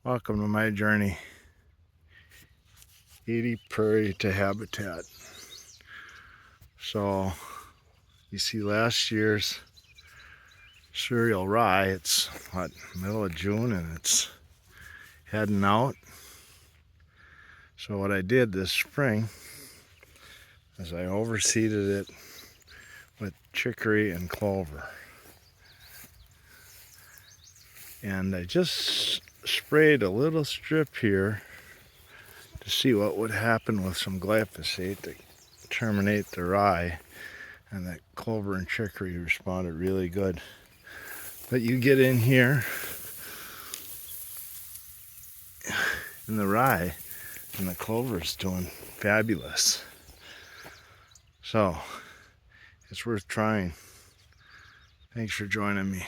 Welcome to my journey, 80 prairie to habitat. So you see last year's cereal rye, it's what, middle of June, and it's heading out. So what I did this spring is I overseeded it with chicory and clover. And I just sprayed a little strip here to see what would happen with some glyphosate to terminate the rye, and that clover and chicory responded really good. But you get in here in the rye and the clover is doing fabulous. So it's worth trying. Thanks for joining me.